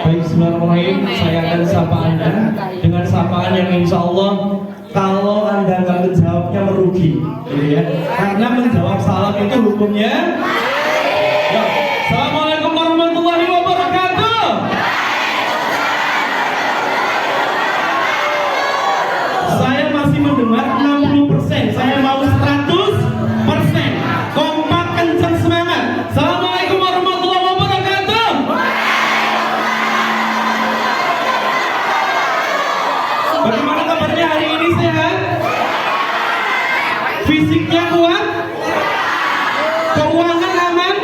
Baik, bismillahirrahmanirrahim. Saya akan sapa Anda dengan sapaan yang insya Allah kalau Anda nggak menjawabnya merugi, gitu ya. Karena menjawab salam itu hukumnya. Ya. Assalamualaikum warahmatullahi wabarakatuh. Saya masih mendengar 60%. Saya mau 100%. Kompak, kencang, semangat. Assalamualaikum warahmatullahi wabarakatuh. Bagaimana kabarnya hari ini, sehat? Fisiknya kuat? Keuangan aman?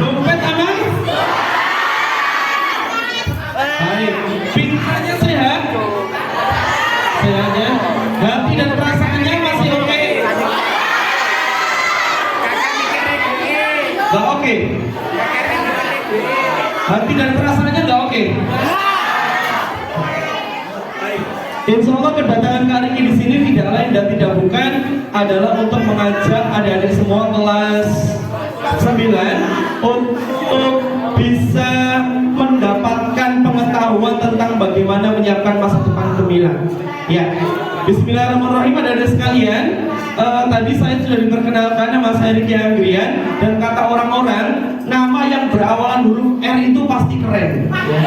Dompet aman? Baik. Pikirannya sehat? Sehat ya? Hati dan perasaannya masih oke? Gak oke? Hati dan perasaannya gak oke? Insya Allah kedatangan kali ini di sini tidak lain dan tidak bukan adalah untuk mengajak adik-adik semua kelas 9 untuk bisa mendapatkan pengetahuan tentang bagaimana menyiapkan masa depan gemilang. Ya, bismillahirrahmanirrahim adik-adik sekalian. Tadi saya sudah diperkenalkan nama saya Riki Anggrian dan kata orang-orang nama yang berawalan huruf R itu pasti keren. Ya.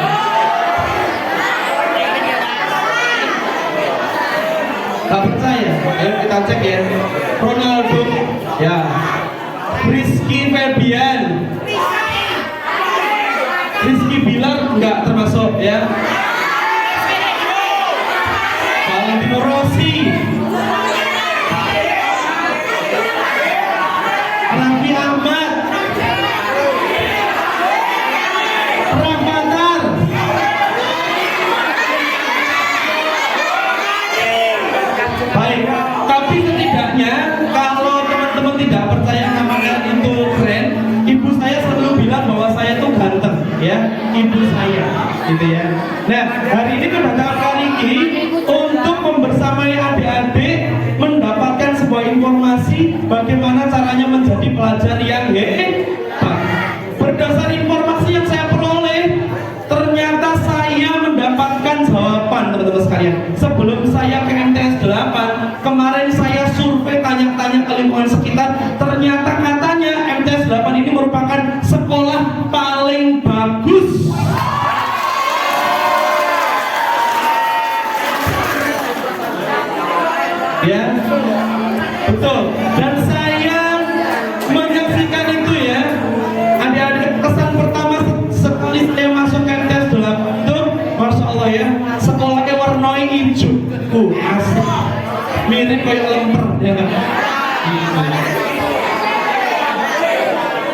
Gak percaya? Ayo kita cek ya. Ronaldo, ya. Rizky Febian, Rizky Bilar enggak termasuk ya. Valentino Rossi, Raffi Ahmad, Rafathar. Baik, tapi setidaknya kalau teman-teman tidak percaya namanya itu keren, ibu saya selalu bilang bahwa saya tuh ganteng, ya, ibu saya, gitu ya. Nah, hari ini kedatangan kali ini untuk membersamai adik-adik mendapatkan sebuah informasi bagaimana caranya menjadi pelajar yang hebat. Berdasar informasi yang saya peroleh, ternyata saya mendapatkan jawaban, teman-teman sekalian. Sebelum saya ke MTS 8, kemarin saya survei tanya-tanya ke lingkungan sekitar. Ternyata katanya MTS 8 ini merupakan sekolah paling bagus. Ya, betul. Dan saya menyaksikan itu ya. Adik-adik, kesan pertama sekali saya masuk ke MTS 8 itu, Masya Allah ya, sekolahnya warnanya hijau. Asik. Mirip kayak lemper, ya kan?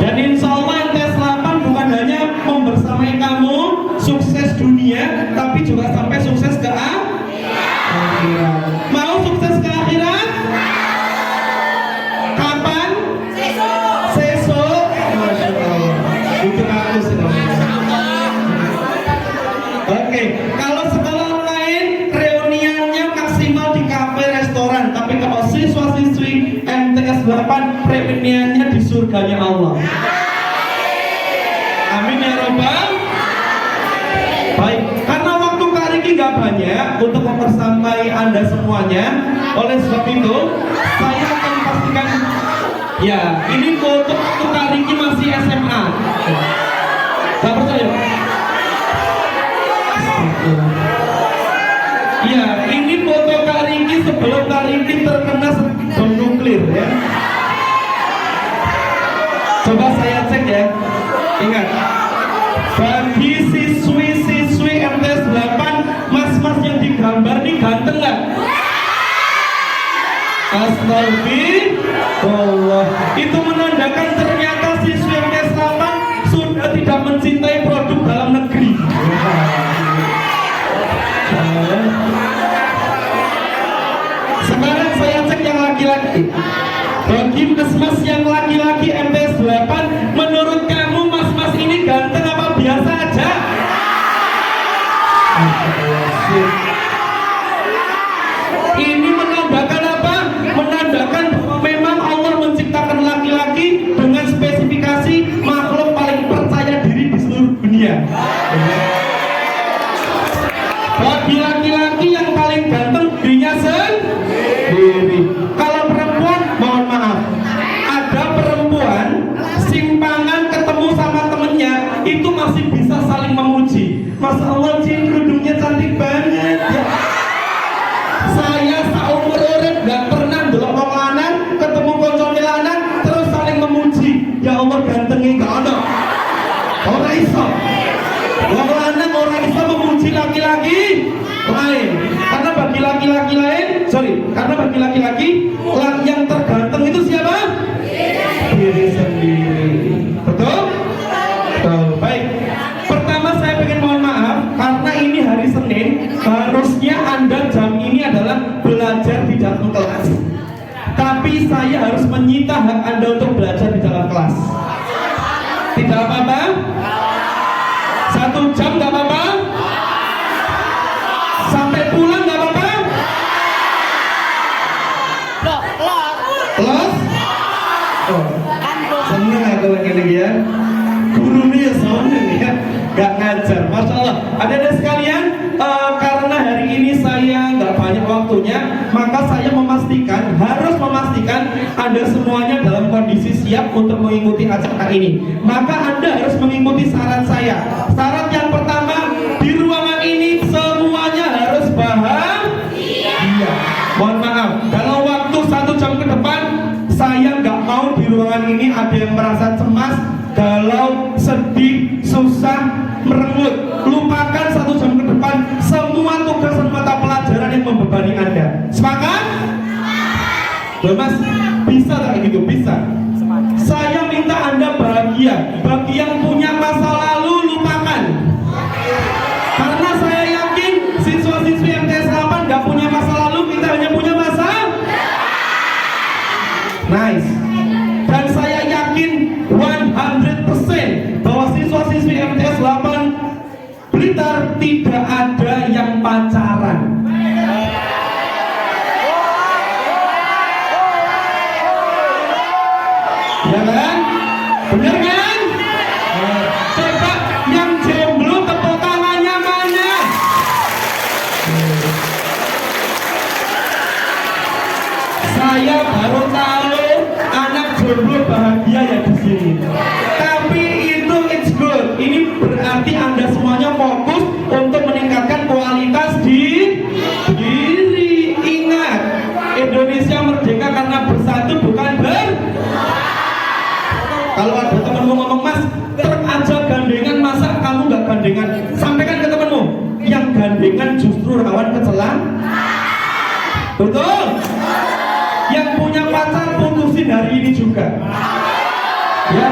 Dan insya Allah MTS 8 bukan hanya membersamai kamu sukses dunia, tapi juga sampai sukses ke akhirat. Mau sukses ke akhirat? Kapan? Sesok. Masya Allah. Itu aku sih. Oke, kalau sekolah lain reuniannya maksimal di kafe restoran, tapi kalau siswa-siswi MTS 8 reuniannya di surganya Allah. Amin ya robbal. Baik, karena waktu kali ini gak banyak untuk mempersamai Anda semuanya. Oleh sebab itu, saya akan pastikan, ya, ini foto waktu kali ini masih SMA. Gak percaya? Ya, ini foto Kak Riki sebelum Kak Riki terkena bom nuklir ya. Coba saya cek ya. Ingat, bagi siswi-siswi MTS 8, mas-mas yang digambar nih ganteng nggak? Astagfirullah. Itu menandakan ternyata siswi MTS 8 sudah tidak mencintai produk dalam negeri. Sekarang saya cek yang laki-laki. Bagi mas-mas yang laki-laki MTS 8, menurut kamu mas-mas ini ganteng apa biasa aja? Ini menandakan apa? Menandakan bahwa memang Allah menciptakan laki-laki dengan spesifikasi makhluk paling percaya diri di seluruh dunia. bahagia. Bagi laki-laki yang paling ganteng dirinya sendiri. Kalau perempuan, mohon maaf, ada perempuan simpangan ketemu sama temennya itu masih bisa saling memuji. Masya Allah, Cing, kerudungnya cantik banget ya. Saya seumur urip gak pernah ndelok wong lanang ketemu koncone lanang terus saling memuji. Ya Allah, gantengnya gak ada. Ora iso. Wong lanang ora iso memuji laki-laki lain. Karena bagi laki-laki lain, karena bagi laki-laki yang terganteng itu siapa? Diri sendiri. Betul? Betul. Baik. Pertama saya pengen mohon maaf karena ini hari Senin, harusnya Anda jam ini adalah belajar di dalam kelas. Tapi saya harus menyita hak Anda untuk belajar di dalam kelas. Tidak apa-apa? 1 jam gak apa-apa? Sampai pulang gak apa-apa? Los? Oh, seneng aku lagi ya. Gurunya seneng ya, gak ngajar. Masya Allah. Ada sekalian, karena hari ini saya gak banyak waktunya, maka saya harus memastikan Anda semuanya dalam kondisi siap untuk mengikuti acara ini. Maka Anda harus mengikuti syarat saya. Syarat yang pertama, di ruangan ini semuanya harus bahagia. Mohon maaf, dalam waktu 1 jam ke depan saya nggak mau di ruangan ini ada yang merasa cemas, galau, sedih, susah, merengut. Lupakan 1 jam ke depan semua tugas dan mata pelajaran yang membebani Anda. Sepakat? Loh Mas, bisa tak gitu? Bisa. Saya minta Anda bahagia. Bagi yang punya masa lalu, lupakan. Karena saya yakin siswa-siswi MTS 8 gak punya masa lalu, kita hanya punya masa. Nice. Dan saya yakin 100% bahwa siswa-siswi MTS 8 Blitar tidak ada yang pacaran. Ya kan? Bener kan? Coba yang jomblo tepuk tangannya mana? Saya baru tahu anak jomblo bahagia ya di sini. Tapi itu it's good. Ini berarti Anda semuanya fokus untuk meningkatkan kualitas diri. Ingat, Indonesia merdeka karena bersatu bukan Kalau ada temenmu ngomong, Mas, truk aja gandengan, masa kamu gak gandengan? Sampaikan ke temenmu, yang gandengan justru rawan kecelakaan. Betul? Yang punya pacar putusin hari ini juga. Ya,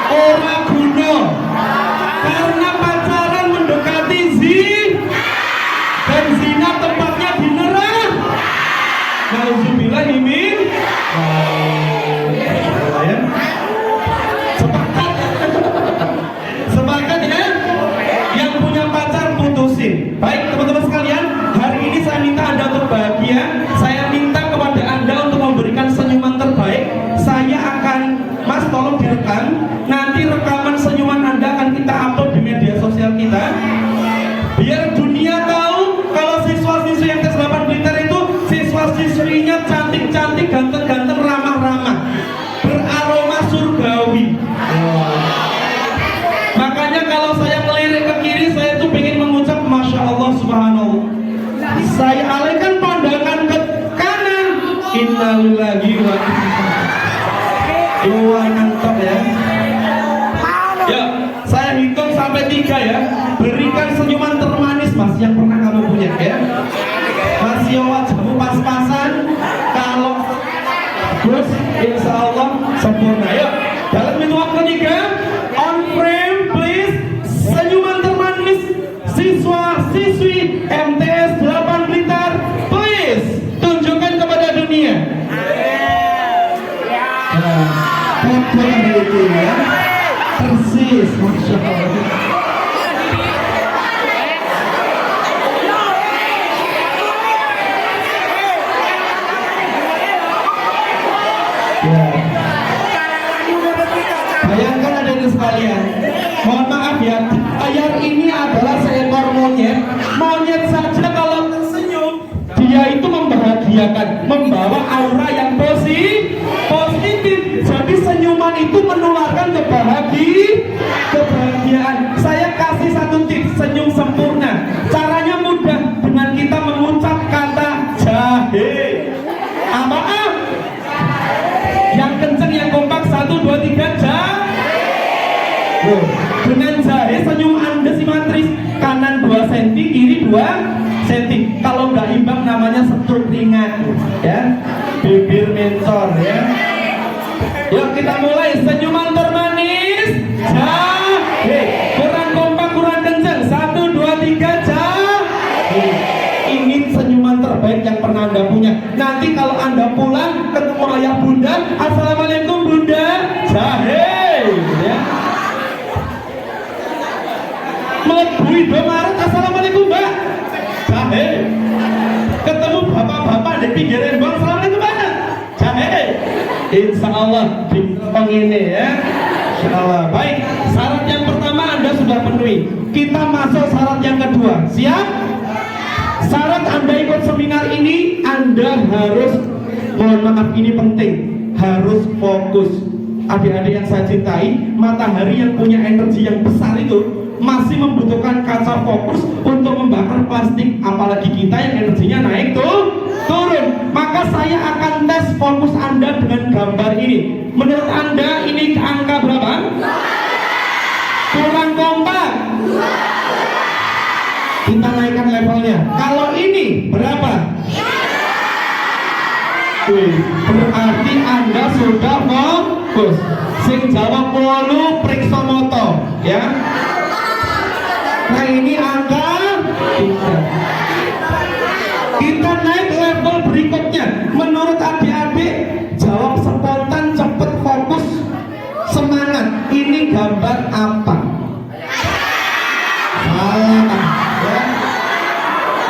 orang guna. Karena pacaran mendekati dan zina tempatnya di neraka. Nauzubillah min. Sepakat ya? Yang punya pacar putusin. Baik teman-teman sekalian, hari ini saya minta Anda untuk bahagia. Saya minta kepada Anda untuk memberikan senyuman terbaik. Saya akan, Mas tolong direkam. Nanti rekaman senyuman Anda akan kita upload di media sosial kita. Biar dunia tahu kalau siswa-siswi MTS 8 Blitar itu siswa-siswinya cantik-cantik, ganteng-ganteng, ramah-ramah, beraroma surgawi. Makanya kalau saya ngelirik ke kiri, saya tuh pengen mengucap Masya Allah Subhanallah. Saya alihkan pandangan ke kanan. Innalillahi wa inna ya. Ya, saya hitung sampai 3 ya. Berikan senyuman termanis Mas yang pernah kamu punya ya. Mas yo wajahmu pas-pasan. Kalau bagus, insya Allah sempurna. Yuk, dalam hitungan ketiga, on frame please, senyuman termanis siswa-siswi MTS 8 Blitar, please tunjukkan kepada dunia. Betul itu ya, persis, Masya Allah. Ya, ya, layar ini adalah seekor monyet. Monyet saja kalau tersenyum, dia itu membahagiakan, membawa aura yang positif. Jadi senyuman itu menularkan kebahagiaan. Saya kasih satu tips senyum sempurna. Caranya mudah, dengan kita mengucap kata jahe. Apaan? Yang kenceng, yang kompak, 1, 2, 3, jahe. Dengan jahe senyum Anda simetris, kanan 2 cm, kiri 2 cm. Kalau nggak imbang namanya setruk ringan, ya, bibir mencor, ya. Yuk kita mulai, senyuman termanis, jahe. Kurang kompak, kurang kenceng, 1, 2, 3, jahe. Ini senyuman terbaik yang pernah Anda punya. Nanti kalau Anda pulang ketemu ayah bunda, assalamualaikum bunda, jahe, ya. Melebu Indomaret, assalamualaikum mbak, jahe. Ketemu bapak-bapak di pinggir embong, assalamualaikum mbak, jahe. Insya Allah di ini, ya. Insya Allah. Baik, syarat yang pertama Anda sudah penuhi. Kita masuk syarat yang kedua. Siap? Syarat Anda ikut seminar ini, Anda harus, mohon maaf ini penting, harus fokus. Adik-adik yang saya cintai, matahari yang punya energi yang besar itu masih membutuhkan kaca fokus untuk membakar plastik, apalagi kita yang energinya naik turun. Maka saya akan tes fokus Anda dengan gambar ini. Menurut Anda ini angka berapa? Kurang kompak? Kita naikkan levelnya. Kalau ini berapa? Berarti Anda sudah fokus. Sing jawab polu periksa moto, ya. Nah ini angka 3. Kita naik level berikutnya. Menurut adik-adik, jawab spontan, cepet, fokus, semangat. Ini gambar apa? Salah, ya.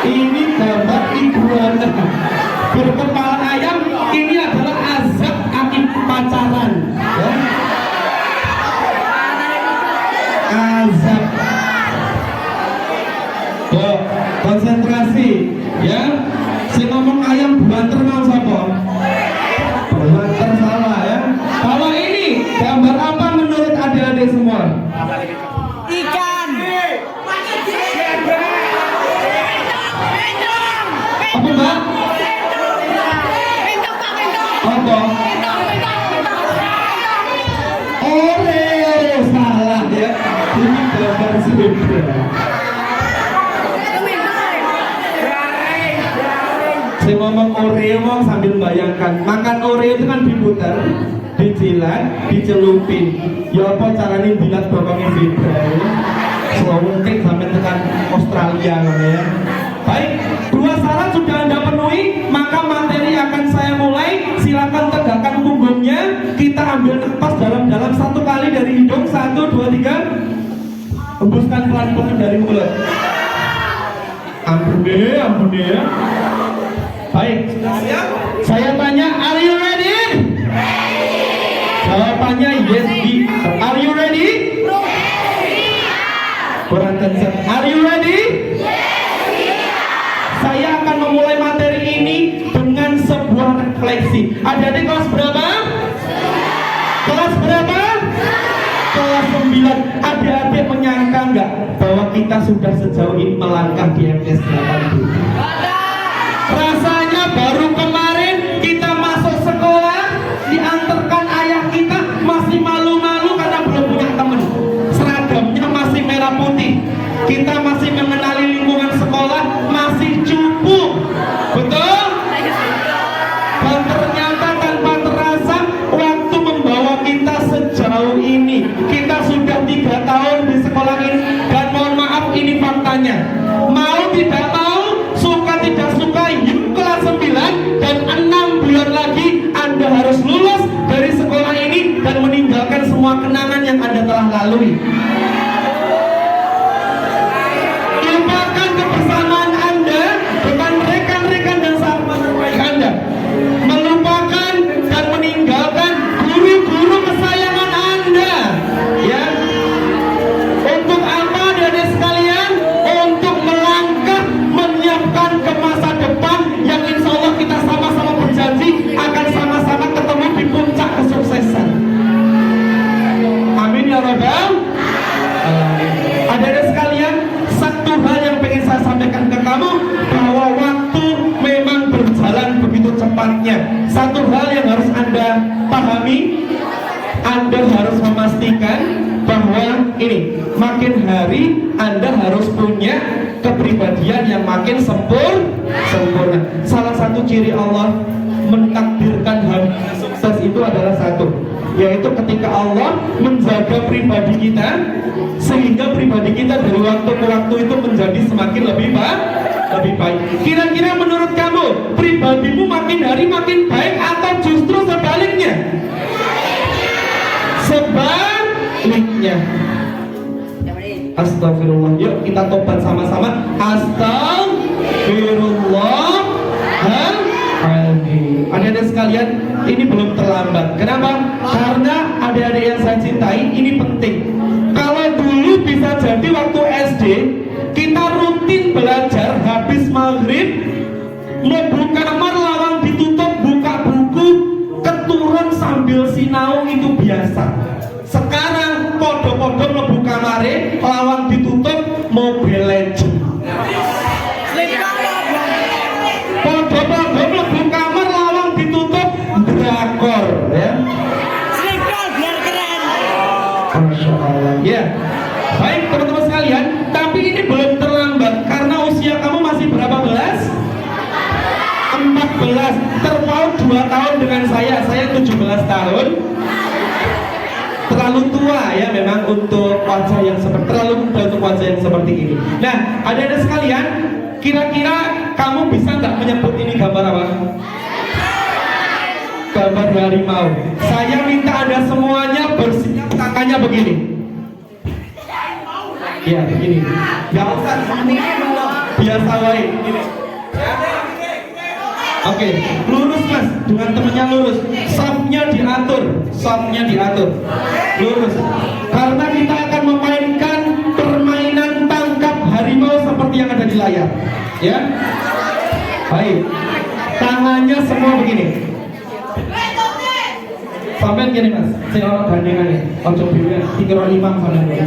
Ini gambar iguana berkepala ayam. Ini adalah azab akibat pacaran, ya. Azab. Konsentrasi, ya. Si ngomong ayam banter mau sapa? Banter salah, ya. Kalau ini gambar apa menurut adik-adik semua? Ikan. Apa mbak? Apa? Oreo, salah, ya. Ini gambar zebra. Saya ngomong Oreo sambil bayangkan, makan Oreo itu kan diputar, dijilat, dicelupin. Ya apa caranya jilat bokongnya zebra, ya? Mungkin sampai tekan Australia, ya. Baik, 2 syarat sudah Anda penuhi, maka materi akan saya mulai. Silakan tegakkan punggungnya. Kita ambil nafas dalam-dalam 1 kali dari hidung, 1, 2, 3. Hembuskan pelan-pelan dari mulut. Ampun deh, ya. Baik, saya tanya, are you ready? Jawabannya yes, are you ready? Kurang kencang, are you ready? Saya akan memulai materi ini dengan sebuah refleksi. Adik-adik kelas berapa? Kelas berapa? Kelas 9. Adik-adik menyangka nggak bahwa kita sudah sejauh ini melangkah di MTS 8? Rasanya baru kemarin kita masuk sekolah, diantarkan ayah kita, masih malu-malu karena belum punya teman. Seragamnya masih merah putih. Kita masih mengenali lingkungan sekolah, masih cupu. Betul? Dan ternyata tanpa terasa, waktu membawa kita sejauh ini. Kita sudah 3 tahun di sekolah ini. Dan mohon maaf, ini faktanya. Mau tidak mau, suka tidak suka, yuk kelas 9 dan 6 bulan lagi Anda harus lulus dari sekolah ini dan meninggalkan semua kenangan yang Anda telah lalui. Satu hal yang harus Anda pahami, Anda harus memastikan bahwa ini makin hari Anda harus punya kepribadian yang makin sempurna. Salah satu ciri Allah mentakdirkan hamba sukses itu adalah satu, yaitu ketika Allah menjaga pribadi kita sehingga pribadi kita dari waktu ke waktu itu menjadi semakin lebih baik. Kira-kira menurut kamu pribadimu makin hari makin baik atau justru sebaliknya? Sebaliknya. Astagfirullah. Yuk kita tobat sama-sama. Astagfirullahaladzim. Adik-adik sekalian, ini belum terlambat. Kenapa? Karena adik-adik yang saya cintai, ini penting. Kalau dulu bisa jadi waktu SD kita rutin belajar habis maghrib, mlebu kamar lawang ditutup, buka buku, keturun sambil sinau itu biasa. Sekarang podo-podo mlebu kamare, lawang ditutup, Mobile Legends. Podo-podo mlebu kamar, lawang ditutup, drakor, ya. Biar keren. Masya Allah. Ya. Baik teman-teman sekalian, tapi ini belum terlambat karena usia kamu masih berapa belas? 14. Terpaut 2 tahun dengan saya 17 tahun. Terlalu tua ya memang untuk wajah yang seperti, terlalu muda untuk wajah yang seperti ini. Nah, adik-adik sekalian, kira-kira kamu bisa nggak menyebut ini gambar apa? Gambar harimau. Saya minta Anda semuanya bersiap tangannya begini. Ya, begini. Gak usah biasa wae. Gini. Oke, lurus mas, dengan temennya lurus. Softnya diatur, lurus. Karena kita akan memainkan permainan tangkap harimau seperti yang ada di layar. Ya, baik. Tangannya semua begini. Sampai gini mas, saya orang gandengannya. Ojo dewean, 3 sampai ya.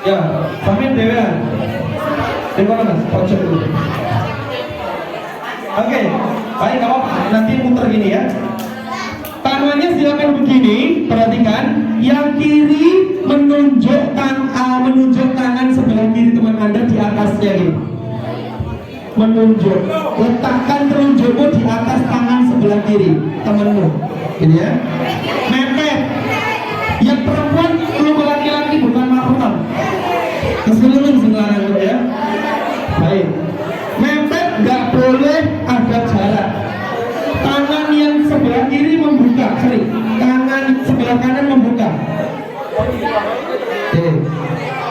Ya, sampai dewean. Dewean mas, ojo dulu. Oke, baik apa? Nanti muter gini ya. Tangannya silakan begini, perhatikan. Yang kiri menunjuk tangan sebelah kiri teman Anda di atasnya gitu. Menunjuk, letakkan telunjukmu di atas tangan sebelah kiri temanmu, gitu ya. Mepet. Yang perempuan lu laki-laki bukan mahram. Keseluruhan sembarangan ya. Baik. Mepet nggak boleh ada jarak. Tangan yang sebelah kiri membuka, tangan sebelah kanan membuka. Oke.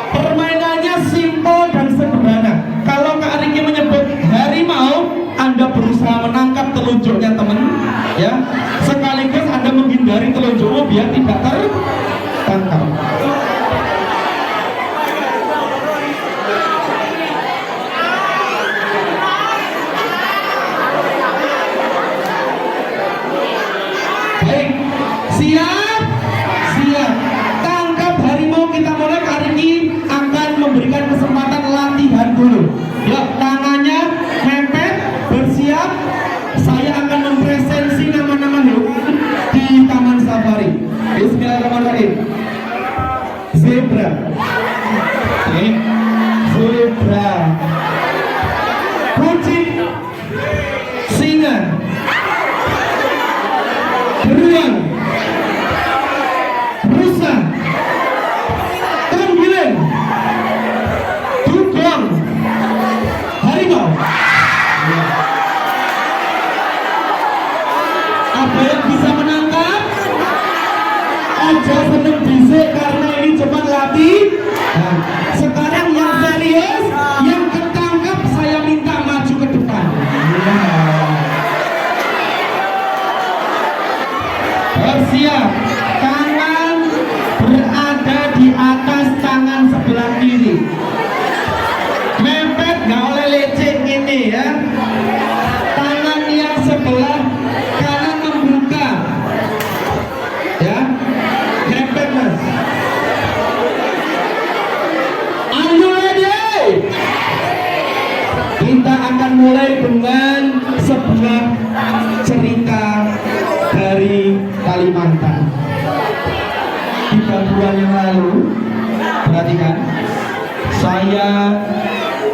Permainannya simpel dan sederhana. Kalau Kak Riki menyebut harimau, Anda berusaha menangkap telunjuknya teman, ya. Sekaligus Anda menghindari telunjukmu biar tidak tertangkap. Siap. Tangkap harimau kita mulai. Kak Riki akan memberikan kesempatan latihan dulu. Yuk, tangannya mepet, bersiap. Saya akan mempresensi nama-nama hewan di Taman Safari. Bismillahirrahmanirrahim. Zebra. Zebra. Kucing. Singa. Beruang. Rusa, terenggiling, dugong, harimau. Apa yang bisa menangkap? Aja seneng bisik karena ini cuma latih. Nah, sekarang yang serius, yang ketangkap saya minta maju ke depan. Bersiap. Tangan berada di atas tangan sebelah kiri. Mepet, nggak oleh lecet ini ya. Tangan yang sebelah kanan membuka. Ya, mepet mas. Are you ready? Kita akan mulai dengan sebuah cerita. bulan yang lalu, perhatikan, saya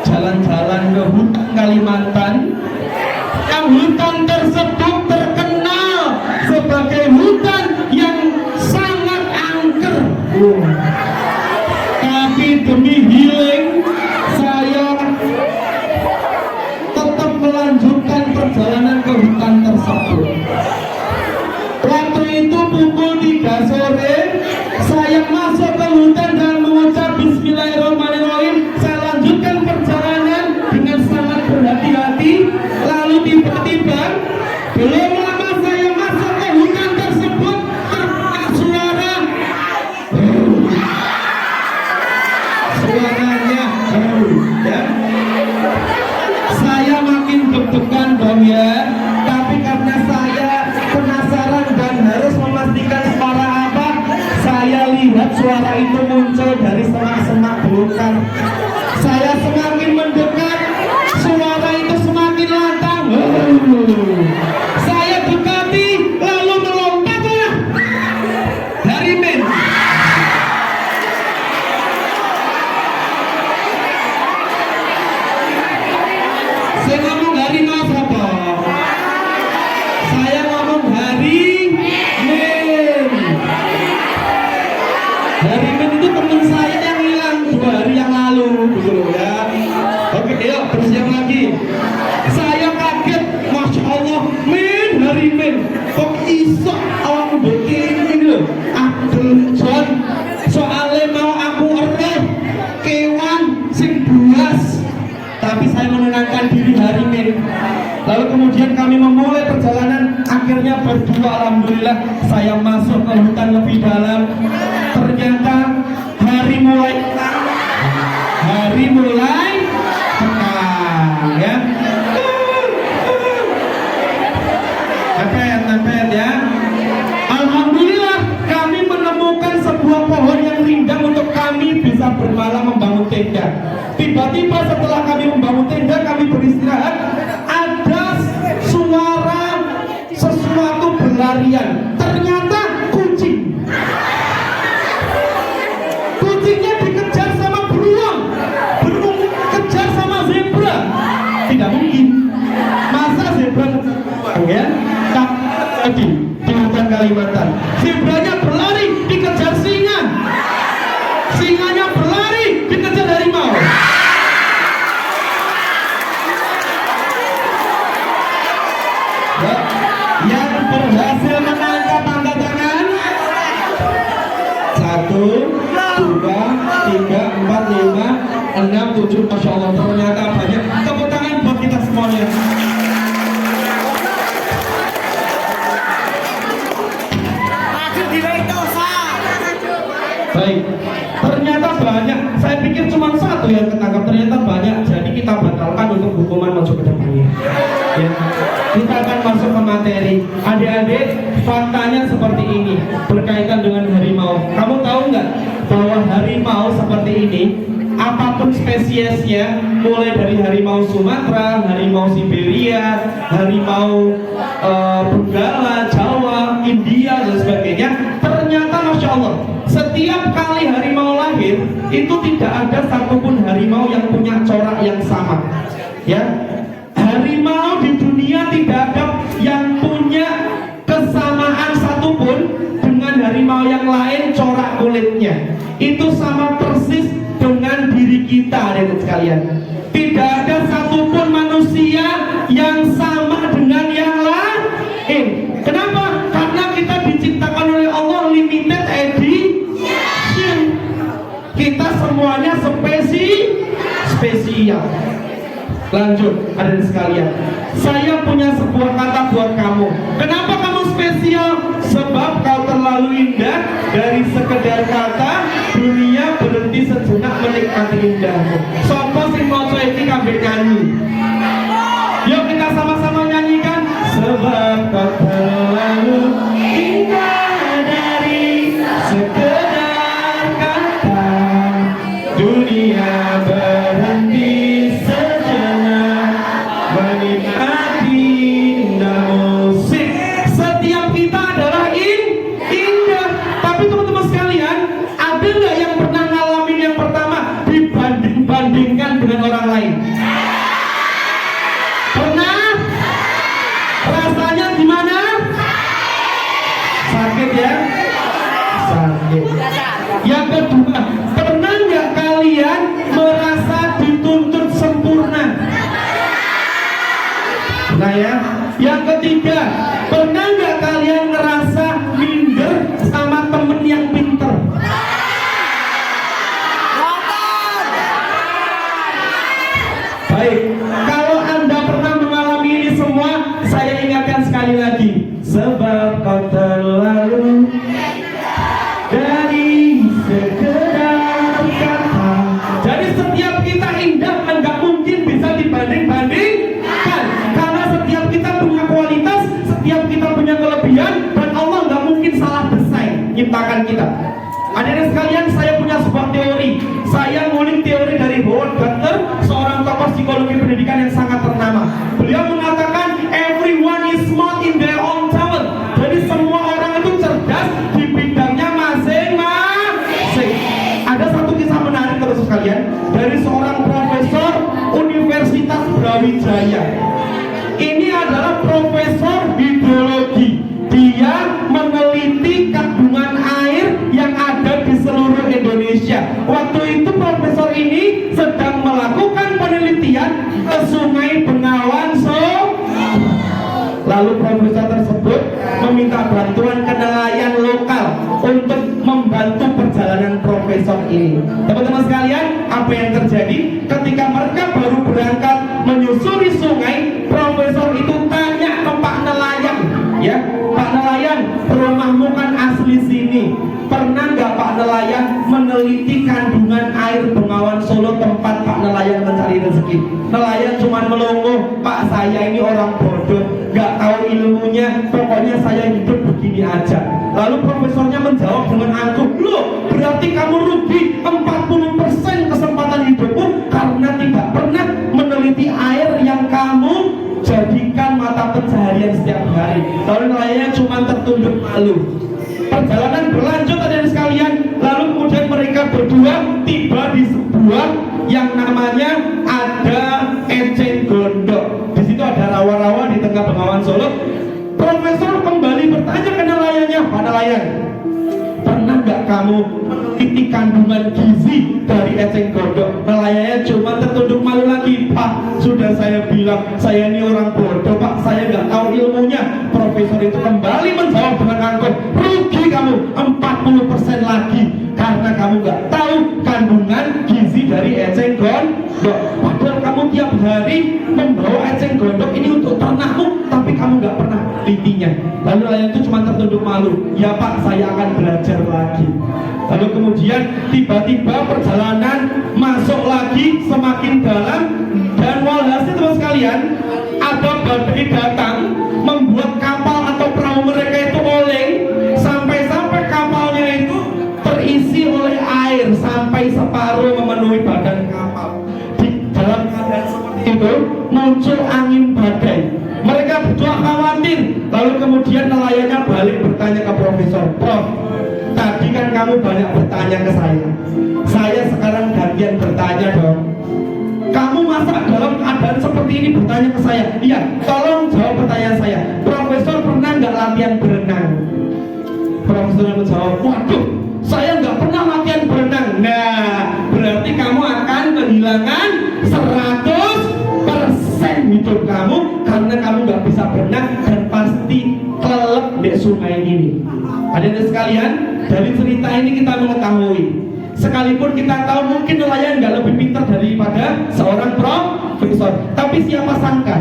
jalan-jalan ke hutan Kalimantan. Yang hutan tersebut terkenal sebagai hutan yang sangat angker. Tapi demi healing, saya tetap melanjutkan perjalanan ke hutan tersebut. Waktu itu pukul 3 sore, saya masuk ke hutan dan mengucap Bismillahirrahmanirrahim. Saya lanjutkan perjalanan dengan sangat berhati-hati. Lalu tiba-tiba, belum lama saya masuk ke hutan tersebut, terdengar suara. Suaranya, ya. Saya makin deg-degan dong ya. Tapi karena saya penasaran dan harus memastikan suara apa, saya lihat suara itu muncul dari semak-semak belukar. Saya semakin mendekat, suara itu semakin lantang. Saya dekati, lalu melompatlah dari men. Saya ngomong harimau apa? Saya ngomong harimen. Harimen itu teman saya yang hilang 2 hari yang lalu, gitu loh ya. Oke, yuk bersiap lagi. Saya kaget, masya Allah, men harimen. Kok iso awak begini ini loh? Aduh, John, soalnya mau aku eruh kewan sing buas. Tapi saya menenangkan diri harimen. Lalu kemudian kami memulai perjalanan. Akhirnya berdua, alhamdulillah, saya masuk ke hutan lebih dalam. Ternyata hari mulai tenang, ya. Nepet ya. Alhamdulillah kami menemukan sebuah pohon yang rindang untuk kami bisa bermalam membangun tenda. Tiba-tiba setelah kami membangun tenda, kami beristirahat, ada suara sesuatu berlarian. Ternyata kucing. Kucingnya dikejar sama beruang kejar sama zebra. Tidak mungkin. Masa zebra kejar beruang, ya? Tadi di hutan Kalimantan, zebranya berlari dikejar singa. Singanya berlari dikejar harimau. Yang berhasil menangkap angkat tangan. 1, 2, 3, 4, 5, 6, 7. Masya Allah, ternyata banyak. Tepuk tangan buat kita semuanya. Baik, ternyata banyak. Saya pikir cuma 1 yang ketangkap, ternyata banyak. Jadi kita batalkan untuk hukuman masuk ke depannya. Ya. Kita akan masuk ke materi. Adik-adik, faktanya seperti ini berkaitan dengan harimau. Kamu tahu nggak bahwa harimau seperti ini, apapun spesiesnya, mulai dari harimau Sumatera, harimau Siberia, harimau Benggala, Jawa, India dan sebagainya, ternyata masya Allah, setiap kali harimau lahir itu tidak ada satupun harimau yang punya corak yang sama. Ya, harimau di dunia tidak ada yang punya kesamaan satupun dengan harimau yang lain corak kulitnya. Itu sama persis dengan diri kita, adik sekalian. Tidak ada satupun manusia yang sama dengan yang lain. Kenapa? Karena kita diciptakan oleh Allah limited edition. Kita semuanya spesial. Lanjut, adik sekalian. Saya punya sebuah kata buat kamu. Kenapa kamu spesial? Sebab kau terlalu indah. Dari sekedar kata, dunia berhenti sejenak menikmati indahmu. Sopo sing maca iki kabeh nyanyi. Yuk kita sama-sama nyanyikan. Sebab kau terlalu indah dari sekedar kata, dunia berhenti sejenak menikmati indah musik. Setiap kita adalah indah. Tapi teman-teman sekalian, Yang kedua, pernah nggak kalian merasa dituntut sempurna? Nah ya. Yang ketiga, pernah nggak kalian ngerasa minder sama temen yang pinter? Baik, kalau Anda pernah mengalami ini semua, saya ingatkan sekali lagi, sebab kau terlalu dari sekedar kata. Jadi setiap kita indah nggak mungkin bisa dibanding-bandingkan, karena setiap kita punya kualitas, setiap kita punya kelebihan, dan Allah nggak mungkin salah desain nyiptakan kita. Hadirin sekalian, saya punya sebuah teori. Saya ngulik teori dari Howard Gardner, seorang tokoh psikologi pendidikan yang sangat ternama. Beliau mengatakan everyone is smart in their own talent. Jadi semua orang itu cerdas di bidangnya masing-masing. Ada satu kisah menarik terus sekalian dari seorang profesor Universitas Brawijaya. Ini adalah profesor hidrologi. Dia meneliti kandungan air yang ada di seluruh Indonesia. Waktu itu profesor ini sedang melakukan penelitian ke Sungai Bengawan Solo. Lalu profesor tersebut meminta bantuan ke nelayan lokal untuk membantu perjalanan profesor ini. Teman-teman sekalian, apa yang terjadi ketika mereka baru berangkat menyusuri sungai? Profesor itu tanya ke Pak nelayan, ya, Pak nelayan, rumahmu kan asli sini. Pernah nggak Pak nelayan meneliti kandungan air Bengawan Solo tempat Pak nelayan mencari rezeki? Nelayan cuma melongo, Pak saya ini orang bodoh, nggak tahu ilmunya, pokoknya saya hidup begini aja. Lalu profesornya menjawab dengan angkuh, loh berarti kamu rugi 40% kesempatan hidupmu karena tidak pernah meneliti air yang kamu jadikan mata pencaharian setiap hari. Lalu nelayannya cuma tertunduk malu. Perjalanan berlanjut ada sekalian. Lalu kemudian mereka berdua tiba di sebuah yang namanya ada Eceng Gondok. Di situ ada rawa-rawa di tengah Bengawan Solo. Profesor kembali bertanya ke nelayannya, Pak nelayan, pernah nggak kamu meneliti kandungan gizi dari eceng gondok? Nelayannya cuma tertunduk malu lagi, Pak sudah saya bilang saya ini orang bodoh Pak, saya nggak tahu ilmunya. Profesor itu kembali menjawab dengan angkuh, rugi kamu 40% lagi karena kamu nggak tahu kandungan gizi dari eceng gondok. Padahal kamu tiap hari membawa eceng gondok ini untuk ternakmu, tapi kamu nggak pernah telitinya. Lalu nelayan itu cuma tertunduk malu, ya Pak saya akan belajar lagi. Lalu kemudian tiba-tiba perjalanan masuk lagi semakin dalam, dan walhasil teman sekalian ada badai datang membuat kapal atau perahu mereka itu oleng, sampai-sampai kapalnya itu terisi oleh air sampai separuh memenuhi badan kapal. Di dalam keadaan seperti itu muncul angin badai. Mereka berdua khawatir. Lalu kemudian nelayannya balik bertanya ke profesor, Prof, tadi kan kamu banyak bertanya ke saya. Saya sekarang gantian bertanya dong. Kamu masa dalam keadaan seperti ini bertanya ke saya? Iya, tolong jawab pertanyaan saya. Profesor pernah nggak latihan berenang? Profesor menjawab, waduh, saya nggak pernah latihan berenang. Nah, berarti kamu akan kehilangan 100% hidup kamu karena kamu nggak bisa berenang dan pasti kelelep di sungai ini. Hadirin sekalian, dari cerita ini kita mengetahui, sekalipun kita tahu mungkin nelayan nggak lebih pintar daripada seorang profesor, tapi siapa sangka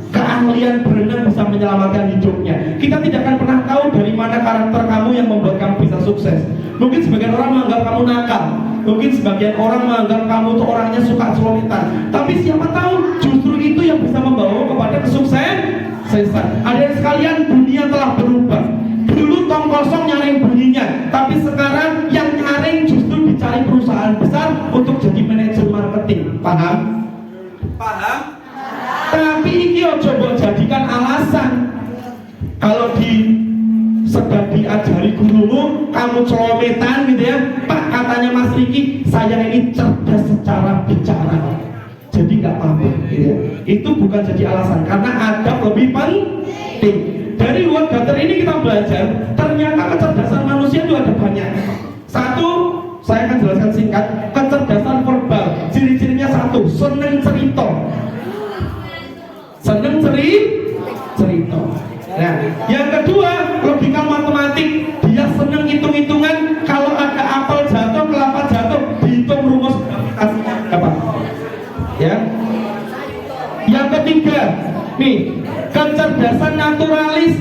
keahlian berenang bisa menyelamatkan hidupnya. Kita tidak akan pernah tahu dari mana karakter kamu yang membuat kamu bisa sukses. Mungkin sebagian orang menganggap kamu nakal, mungkin sebagian orang menganggap kamu tuh orangnya suka celotetan, tapi siapa tahu justru itu yang bisa membawa kepada kesuksesan. Ada sekalian, dunia telah berubah. Dulu tong kosong nyaring bunyinya, tapi sekarang yang nyaring justru dicari perusahaan besar untuk jadi manajer marketing. Paham? Paham? Tapi iki ojo mbok jadikan alasan. Kalau sedang diajari gurumu, kamu celometan gitu ya, Pak katanya Mas Riki, saya ini cerdas secara bicara, jadi nggak apa-apa gitu ya. Itu bukan jadi alasan, karena adab lebih penting. Dari Howard Gardner ini kita belajar, ternyata kecerdasan manusia itu ada banyak. Satu, Saya akan jelaskan singkat. Kecerdasan verbal, ciri-cirinya satu, seneng cerita. Seneng cerita. Nah, yang kedua, logika matematik. Dia seneng hitung-hitungan. Kalau ada apel jatuh, kelapa jatuh, dihitung rumus apa? Ya. Yang ketiga, nih, kecerdasan naturalis,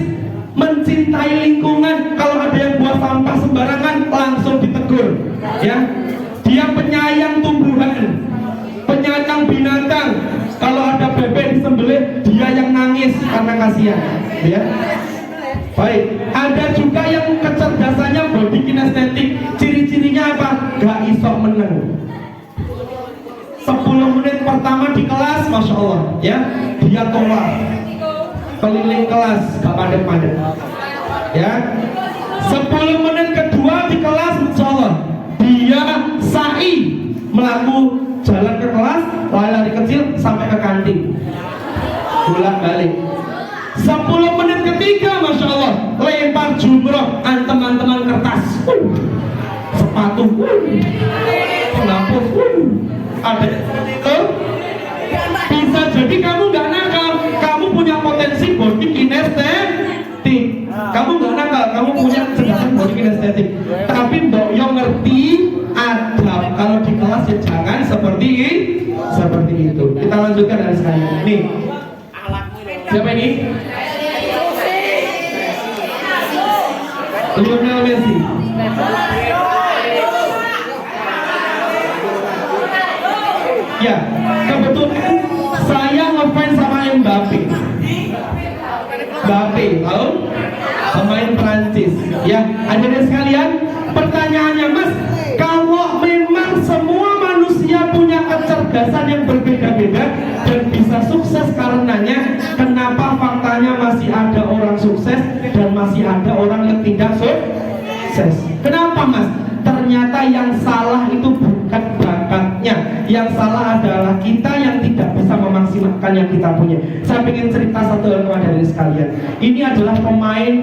mencintai lingkungan. Kalau ada yang buang sampah sembarangan, langsung ditegur. Ya, dia penyayang tumbuhan, penyayang binatang. Kalau ada bebek disembelih, dia yang nangis karena kasihan. Ya, baik. Ada juga yang kecerdasannya body kinestetik. Ciri-cirinya apa? Gak iso meneng. 10 menit pertama di kelas, masya Allah, ya, dia tolak keliling kelas, gak padet-padet. Ya, 10 menit kedua di kelas, masya Allah, dia sa'i melaku jalan ke kelas, lari-lari kecil sampai ke kantin, bolak-balik. 10 menit ketiga, masya Allah, lempar jumroh, teman-teman kertas, sepatu, lampu, ada itu. Bisa jadi kamu nggak nakal, kamu punya potensi body kinestetik. Kamu nggak nakal, kamu punya kecerdasan body kinestetik. Tapi mbok yo ngerti adab. Kalau di kelas ya jangan seperti itu. Kita lanjutkan dari sekarang. Nih, siapa ini? Lionel Messi. Ya, kebetulan saya ngefans sama Mbappe, tahu? Pemain Prancis. Ya, hadirin sekalian, pertanyaannya, Mas, kalau memang semua manusia punya kecerdasan yang berbeda-beda dan bisa sukses karenanya, kenapa faktanya masih ada orang sukses dan masih ada orang yang tidak sukses? Kenapa, Mas? Ternyata yang salah itu bukan bakatnya, yang salah adalah kita yang tidak bisa memaksimalkan yang kita punya. Saya ingin cerita satu hal kepada dari sekalian. Ini adalah pemain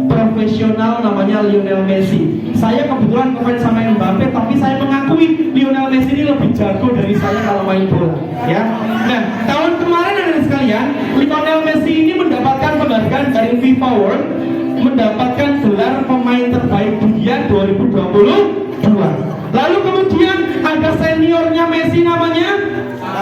profesional namanya Lionel Messi. Saya kebetulan ngefans sama Mbappe, tapi saya mengakui Lionel Messi ini lebih jago dari saya kalau main bola. Ya. Nah, tahun kemarin dari sekalian, Lionel Messi ini mendapatkan penghargaan dari FIFA World, mendapatkan gelar pemain terbaik dunia 2022. Lalu kemudian ada seniornya Messi namanya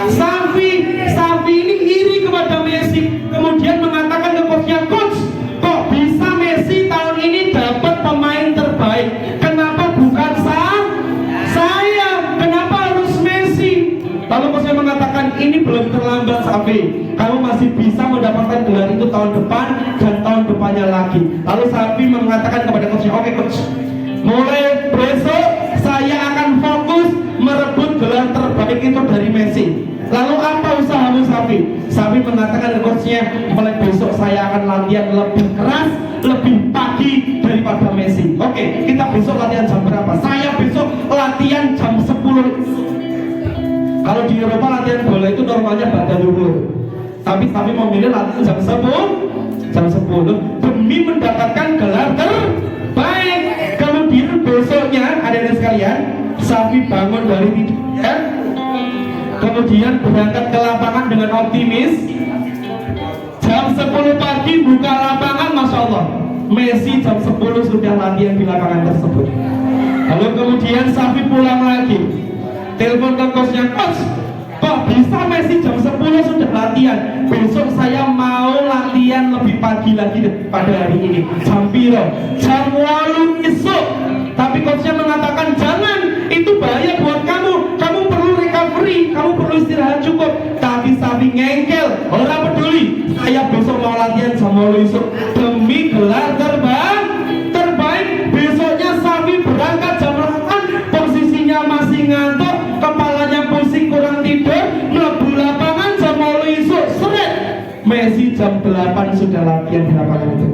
Xavi. Xavi ini iri kepada Messi, kemudian mengatakan ke coachnya, coach, kok bisa Messi tahun ini dapat pemain terbaik? Kenapa bukan saya? Kenapa harus Messi? Lalu coachnya mengatakan, ini belum terlambat Xavi, kamu masih bisa mendapatkan gelar itu tahun depan dan tahun depannya lagi. Lalu Xavi mengatakan kepada coachnya, oke coach, mulai besok saya akan fokus merebut gelar terbaik itu dari Messi. Lalu apa usahamu Xavi? Xavi mengatakan ke coachnya, mulai besok saya akan latihan lebih keras, lebih pagi daripada Messi. Oke, kita besok latihan jam berapa? Saya besok latihan jam 10. Kalau di Eropa latihan bola itu normalnya pada zuhur, tapi Xavi memilih latihan jam 10 demi mendapatkan gelar terbaik. Kemudian besoknya, adik-adik sekalian, Xavi bangun dari tidurnya, kemudian berangkat ke lapangan dengan optimis. Jam 10 pagi buka lapangan, masya Allah, Messi jam 10 sudah latihan di lapangan tersebut. Lalu kemudian Xavi pulang lagi, telepon ke coachnya, coach, kok bisa Messi jam 10 sudah latihan? Besok saya mau latihan lebih pagi lagi pada hari ini. Jam piro? Jam 8 esok. Tapi coachnya mengatakan, jangan, itu bahaya buat kamu. Kamu perlu recovery, kamu perlu istirahat cukup. Tapi Xavi ngengkel, orang peduli, saya besok mau latihan jam 8 esok demi gelar terbaik. Besoknya Xavi berangkat jam 8, posisinya masih ngantuk, kepalanya pusing, kurang tidur, mlebu lapangan jam 8 esok, seret. Messi jam 8 sudah latihan di lapangan itu.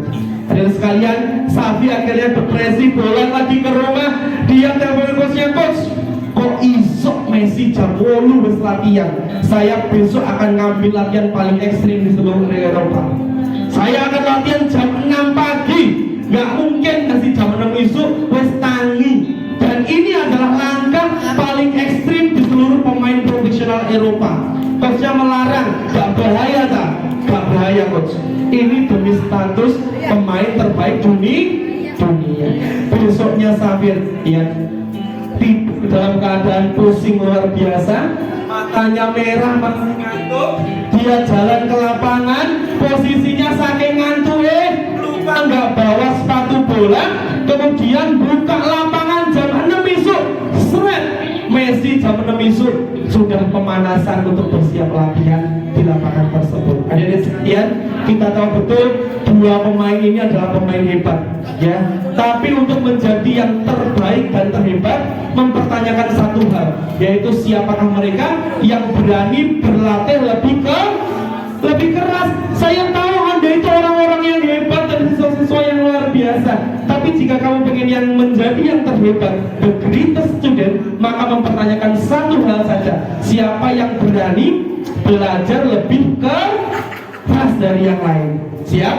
Dan sekalian, Xavi akhirnya depresi, pulang lagi ke rumah. Dia telepon coachnya, coach, kok isok Messi jam 8 wis latihan? Saya besok akan ngambil latihan paling ekstrim di seluruh Eropa. Saya akan latihan jam 6 pagi. Gak mungkin kasih jam 6 esok wis tangi. Dan ini adalah langkah langkah paling ekstrim di seluruh pemain profesional Eropa. Coachnya melarang, gak bahaya tak? Gak bahaya coach. Ini demi status pemain terbaik dunia. Besoknya Safir ya tidur dalam keadaan pusing luar biasa, matanya merah, masih ngantuk. Dia jalan ke lapangan, posisinya saking ngantuk lupa nggak bawa sepatu bola, kemudian buka lapangan jam 6 isuk, seret Messi jam 6 isuk sudah pemanasan untuk bersiap latihan di lapangan tersebut. Hadirin sekalian, kita tahu betul dua pemain ini adalah pemain hebat ya, tapi untuk menjadi yang terbaik dan terhebat mempertanyakan satu hal, yaitu siapakah mereka yang berani berlatih lebih keras. Saya tahu Anda itu orang-orang yang hebat dan siswa-siswa yang luar biasa, tapi jika kamu pengen yang menjadi yang terhebat, the greatest student, maka mempertanyakan satu hal saja, siapa yang berani belajar lebih keras dari yang lain. Siap?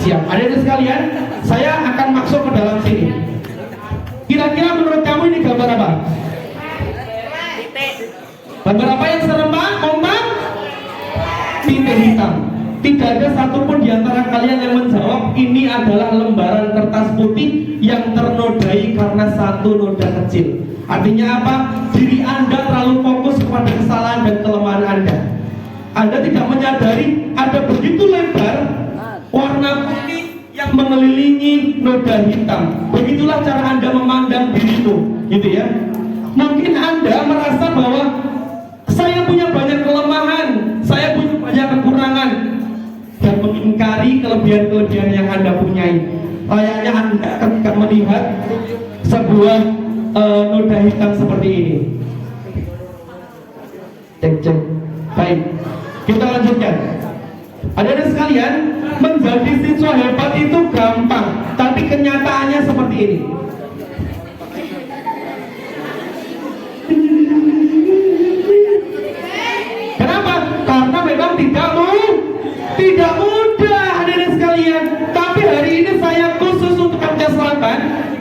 Siap. Adik-adik sekalian, saya akan masuk ke dalam sini. Kira-kira menurut kamu ini gambar apa? Gambar apa yang serem Pak? Kompak? Titik hitam. Tidak ada satupun di antara kalian yang menjawab ini adalah lembaran kertas putih yang ternodai karena satu noda kecil. Artinya apa? Diri Anda terlalu fokus kepada kesalahan dan kelemahan Anda. Anda tidak menyadari ada begitu lebar warna putih yang mengelilingi noda hitam. Begitulah cara Anda memandang dirimu, gitu ya. Mungkin Anda merasa bahwa saya punya banyak kelemahan, saya punya banyak kekurangan, dan mengingkari kelebihan-kelebihan yang Anda punyai. Layaknya Anda ketika melihat sebuah noda hitam seperti ini. Cek. Baik, kita lanjutkan. Adik-adik sekalian, menjadi siswa hebat itu gampang, tapi kenyataannya seperti ini. Kenapa? Karena memang tidak mudah, adik-adik sekalian. Tapi hari ini saya khusus untuk Anda Selatan,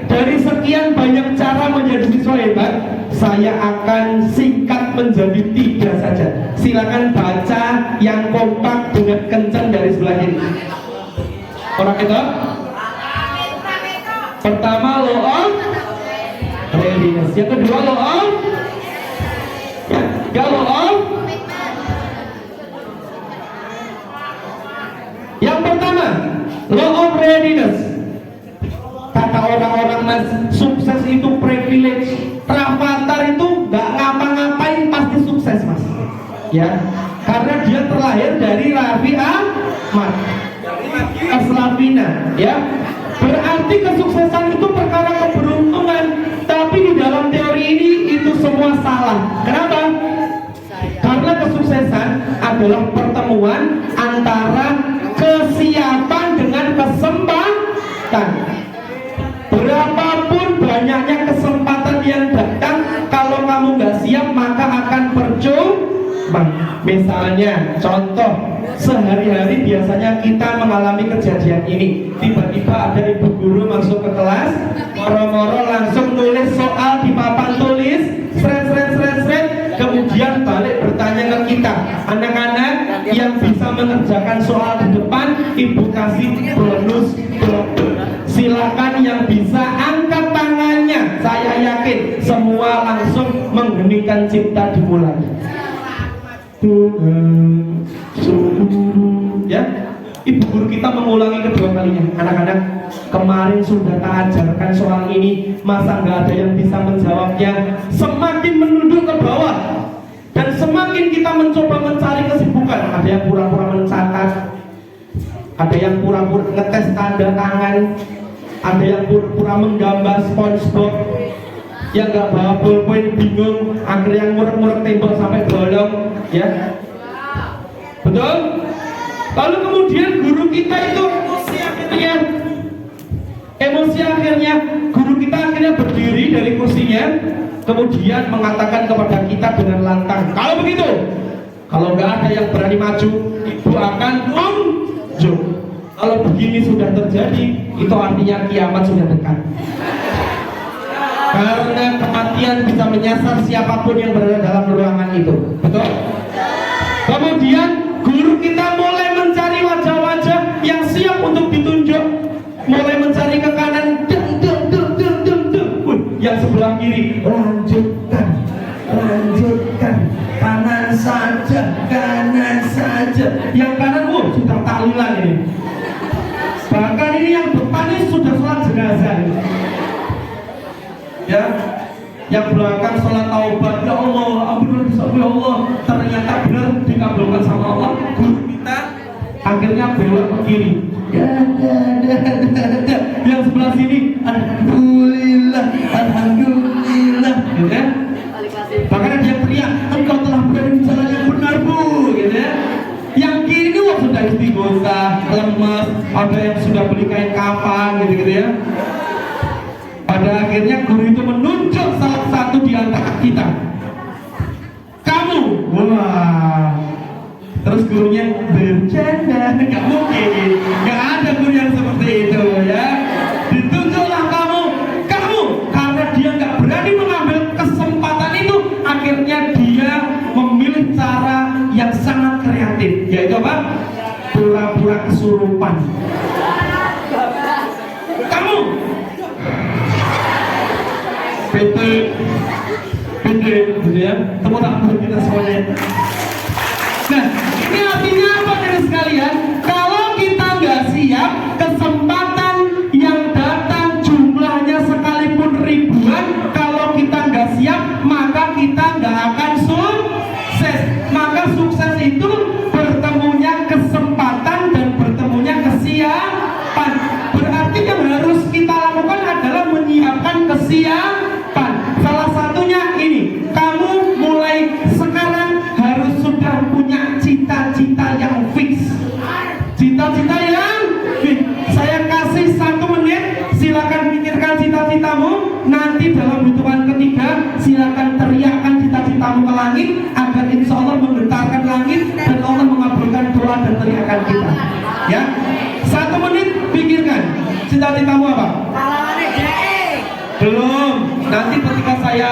dari sekian banyak cara menjadi siswa hebat, saya akan singkat menjadi 3 saja. Silakan baca yang kompak dengan kencang dari sebelah kiri. Orang itu? Pertama, law of readiness. Yang kedua, law of law of. Yang pertama, law of readiness. Kata orang-orang Mas, sukses itu privilege. Rafathar itu nggak ngapa-ngapain pasti sukses Mas. Ya, karena dia terlahir dari Raffi Ahmad, Aslavina. Ya, berarti kesuksesan itu perkara keberuntungan. Tapi di dalam teori ini itu semua salah. Kenapa? Karena kesuksesan adalah pertemuan antara kesiapan dengan kesempatan. Berapapun banyaknya kesempatan yang datang, kalau kamu nggak siap maka akan percuma. Misalnya, contoh sehari-hari biasanya kita mengalami kejadian ini. Tiba-tiba ada ibu guru masuk ke kelas, moro-moro langsung nulis soal di papan tulis, sret, kemudian balik bertanya ke kita, anak-anak yang bisa mengerjakan soal di depan, ibu kasih bonus double. Silakan yang bisa angkat tangannya. Saya yakin semua langsung mengheningkan cipta dimulai. Ya, ibu guru kita mengulangi kedua kalinya. Anak-anak, kemarin sudah tak ajarkan soal ini, masa nggak ada yang bisa menjawabnya? Semakin menunduk ke bawah dan semakin kita mencoba mencari kesibukan. Ada yang pura-pura mencatat, ada yang pura-pura ngetes tanda tangan, ada yang pura-pura menggambar SpongeBob, yang nggak bawa pulpen bingung, akhirnya yang ngurek-ngurek tembok sampai bolong, ya. Betul? Lalu kemudian guru kita itu emosi akhirnya guru kita akhirnya berdiri dari kursinya, kemudian mengatakan kepada kita dengan lantang, kalau begitu, kalau nggak ada yang berani maju, ibu akan unjuk. Kalau begini sudah terjadi, itu artinya kiamat sudah dekat. Karena kematian bisa menyasar siapapun yang berada dalam ruangan itu. Betul? Kemudian guru kita mulai mencari wajah-wajah yang siap untuk ditunjuk. Mulai mencari ke kanan, yang sebelah kiri, lanjutkan, kanan saja. Yang kanan, sudah tahlilan ini. Bahkan ini yang depan ini sudah sholat jenazah ini. Ya, yang belakang sholat taubat. Ya Allah, ampun ya Allah. Ternyata benar dikabulkan sama Allah. Guru kita akhirnya belok ke kiri. Yang sebelah sini, alhamdulillah, gitu ya. Bahkan ada yang teriak, engkau telah berada di jalan yang benar, Bu, gitu ya. Yang kiri ini sudah istighosah, lemes, ada yang sudah beli kain kafan, gitu ya. Pada akhirnya guru itu menunjuk salah satu di antara kita. Kamu, wah. Terus gurunya bercanda, nggak mungkin, nggak ada guru yang seperti itu ya. Ditunjuklah kamu, karena dia nggak berani mengambil kesempatan itu, akhirnya dia memilih cara yang sangat kreatif, yaitu apa? Pura-pura kesurupan. Kamu, PT, gitu ya. Tepuk tangan buat kita semuanya. Nah, ini artinya apa dari sekalian? Kalau kita nggak siap, kesempatan yang datang jumlahnya sekalipun ribuan, kalau kita nggak siap, maka kita nggak akan sukses. Maka sukses itu bertemunya kesempatan dan bertemunya kesiapan. Berarti yang harus kita lakukan adalah menyiapkan kesiapan. Salah satunya ini, kamu mulai sekarang harus sudah punya cita-cita yang fix. Cita-cita yang fix. Saya kasih 1 menit, silakan pikirkan cita-citamu. Nanti dalam hitungan ketiga, silakan teriakkan cita-citamu ke langit, agar insya Allah menggetarkan langit dan Allah mengabulkan doa dan teriakan kita. Ya, 1 menit pikirkan cita-citamu apa? Belum. Nanti ketika saya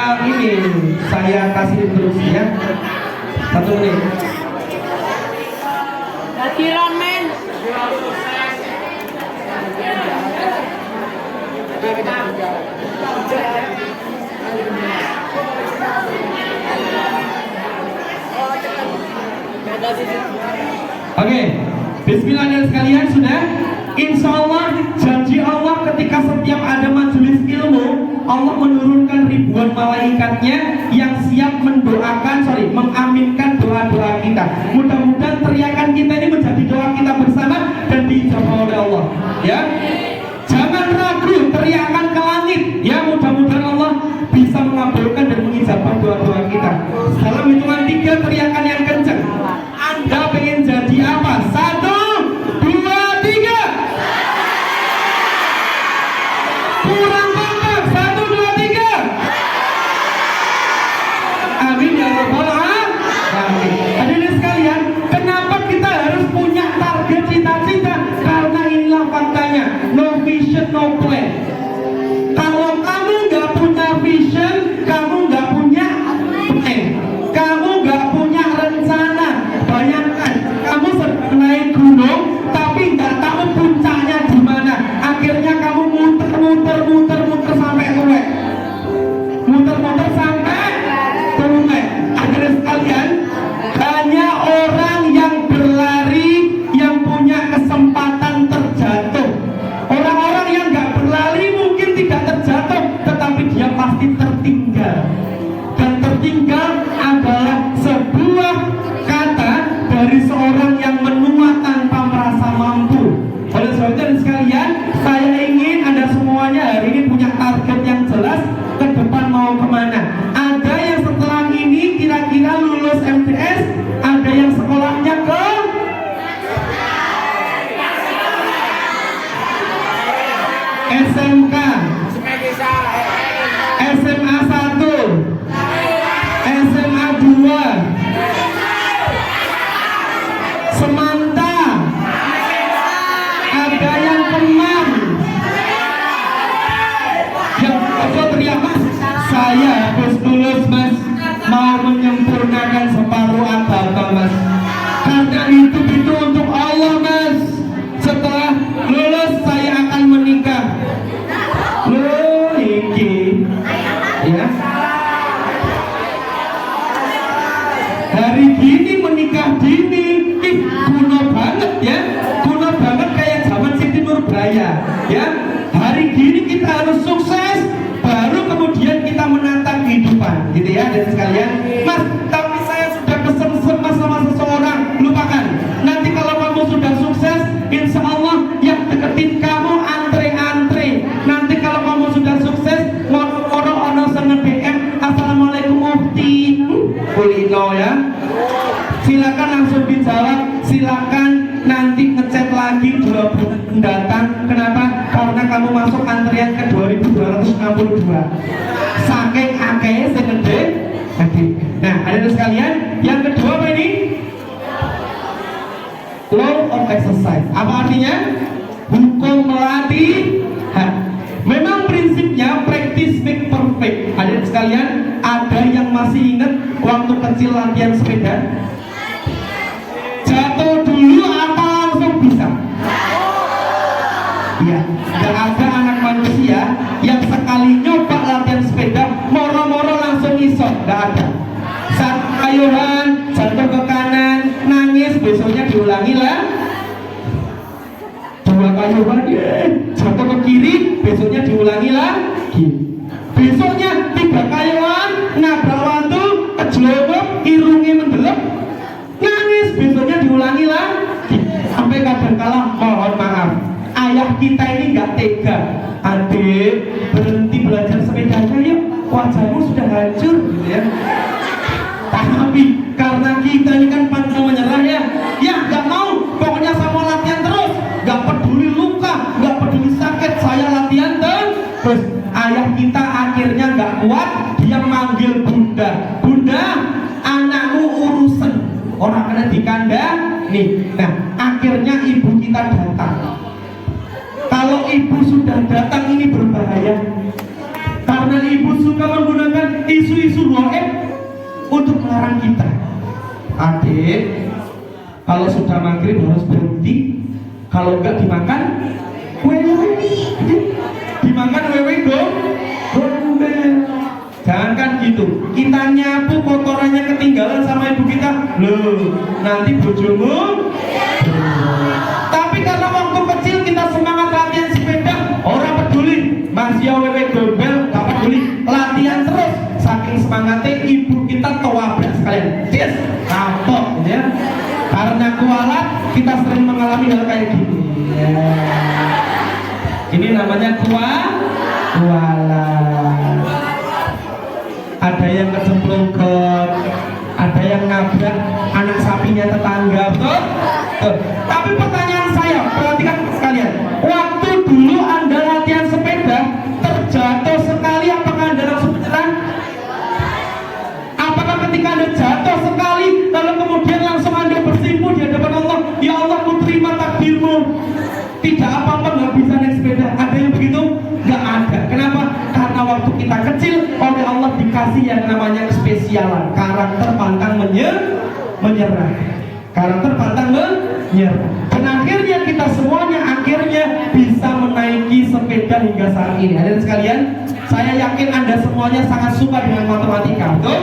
kasih terus ya. 1 menit. Hadiran men. Oke, bismillah dan sekalian sudah. Insya Allah janji Allah ketika setiap ada majelis ilmu, Allah menurunkan ribuan malaikatnya yang siap mengaminkan doa-doa kita. Mudah-mudahan teriakan kita ini menjadi doa kita bersama dan dijawab oleh Allah. Ya, jangan ragu, teriakan ke langit. Ya, mudah-mudahan Allah bisa mengabulkan dan mengijabah doa-doa kita. Dalam hitungan 3 teriakan yang kencang. Anda pengen jadi apa? 1, 2, 3. Kurang kompak. 1, 2, 3. Amin ya rabbal alamin. Hadirin sekalian, kenapa kita harus punya target cita-cita? Karena inilah faktanya, no vision, no plan. Kalau kamu nggak punya vision, kamu nggak punya plan, kamu nggak punya rencana. Bayangkan, kamu sedang naik gunung, tapi nggak tahu puncaknya di mana. Akhirnya kamu muter sampai tuwek. Muter sampai tuwek. Akhirnya sekalian, hanya orang yang berlari yang punya kesempatan terjatuh. Orang-orang yang nggak berlari mungkin tidak terjatuh, tetapi dia pasti tertinggal. Dan tertinggal adalah sebuah kata dari seorang yang menua tanpa merasa mampu. Oleh sebab itu sekalian, saya ingin Anda semuanya hari ini punya target yang jelas ke depan mau kemana. Ada yang setelah ini kira-kira lulus MTS, ada yang sekolahnya ke SMK, SMA 1, SMA 2, Semanta, ada yang Kemang, yang teriak mas. hari gini menikah dini, kuno banget ya, kuno banget kayak zaman Siti Nurbaya ya. Hari gini kita harus sukses, baru kemudian kita menata kehidupan, gitu ya. Dan sekalian, Mas, tapi saya sudah kesengsem sama seseorang, lupakan. Nanti kalau kamu sudah sukses, insya Allah yang deketin kamu antre-antre. Nanti kalau kamu sudah sukses, ono sangat DM, assalamualaikum Mufti, kulino ya. Silakan langsung dijawab, silakan nanti ngechat lagi 2 bulan mendatang. Kenapa? Karena kamu masuk antrian ke 2262. Saking akeh sing gede. Nah, ada sekalian, yang kedua apa ini? Law of exercise. Apa artinya? Hukum melatihan. Memang prinsipnya practice make perfect. Ada sekalian, ada yang masih ingat waktu kecil latihan sepeda? Jatuh dulu apa langsung bisa? Ya, gak ada anak manusia yang sekali nyoba latihan sepeda moro-moro langsung iso, gak ada. Saat ayuhan, jatuh ke kanan, nangis, besoknya diulangi lah. 2 kayuhan, jatuh ke kiri, besoknya diulangi lagi. Besoknya 3 kayuhan, nabrak watu, kejelobok, irungnya mendelep, nangis, besoknya diulangi lagi. Sampai kadang-kala mohon maaf, ayah kita ini gak tega. Adik, berhenti belajar sepedanya yuk, wajahmu sudah hancur, gitu ya. Tapi karena kita ini kan pantang menyerah ya gak mau, pokoknya sama latihan terus, gak peduli luka, gak peduli sakit, saya latihan terus. Ayah kita akhirnya gak kuat, dia manggil bunda, bunda, anakmu urusan orang kena dikandang nih. Nah, akhirnya ibu kita datang. Kalau ibu sudah datang ini berbahaya, karena ibu suka menggunakan isu-isu gaib untuk melarang kita. Adik, kalau sudah maghrib harus berhenti, kalau enggak dimakan wewe, dimakan wewe gombel. Jangan gitu, kita nyapu kotorannya ketinggalan sama ibu kita, loh nanti bojomu. Tapi karena waktu kecil kita semangat latihan sepeda, orang peduli, masih wewe gombel, gak peduli, latihan terus. Saking semangatnya ibu kita tewabrak sekalian, yes, kapok ya. Karena kualat kita sering mengalami hal kayak gini ya. Ini namanya kualat. Ada yang kecemplungkot, ada yang nabrak anak sapinya tetangga, betul? Tapi pertanyaan saya, perhatikan sekalian, waktu dulu Anda latihan sepeda, terjatuh sekali, apakah Anda langsung menyerah? Apakah ketika Anda jatuh sekali, lalu kemudian langsung Anda bersimpuh di hadapan Allah, ya Allah, ku terima takdirmu, tidak apa-apa, nggak bisa naik sepeda? Ada yang begitu? Nggak ada. Kenapa? Karena waktu kita kecil oleh Allah dikasih yang namanya kespesialan, karakter pantang menyerah, karakter pantang menyerah. Dan akhirnya kita semuanya akhirnya bisa menaiki sepeda hingga saat ini. Hadirin sekalian, saya yakin Anda semuanya sangat suka dengan matematika, betul?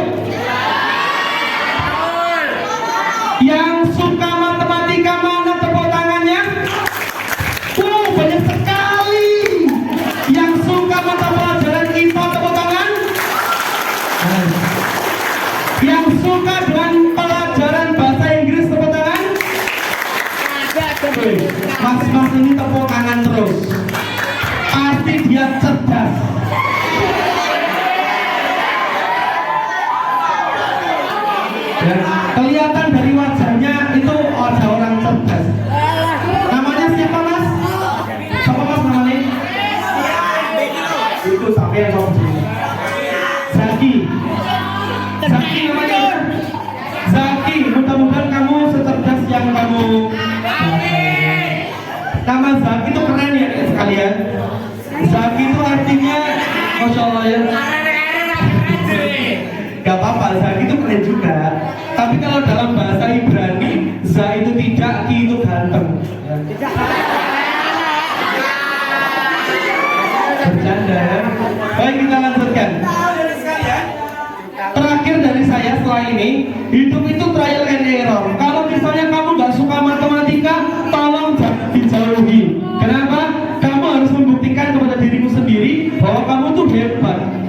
Yang suka matematika mana tepuk tangannya? Banyak sekali. Yang suka mata pelajaran IPA tepuk tangan. Yang suka dengan pelajaran bahasa Inggris tepuk tangan. Mas-mas ini tepuk tangan terus. Pasti dia cerdas. Dan kelihatan dari wajahnya itu ada orang cerdas. Namanya siapa mas? Siapa mas namanya? Itu sampai yang ngomong sini. Zaki. Zaki namanya. Zaki, mudah-mudahan kamu secerdas yang kamu. Nama Zaki itu keren ya sekalian. Zaki itu artinya, masya Allah ya. Gak apa-apa, Zaki itu keren juga. Tapi kalau dalam bahasa Ibrani, Za itu tidak, Ki itu ganteng. Bercanda. Baik, kita lanjutkan. Terakhir dari saya setelah ini, hidup itu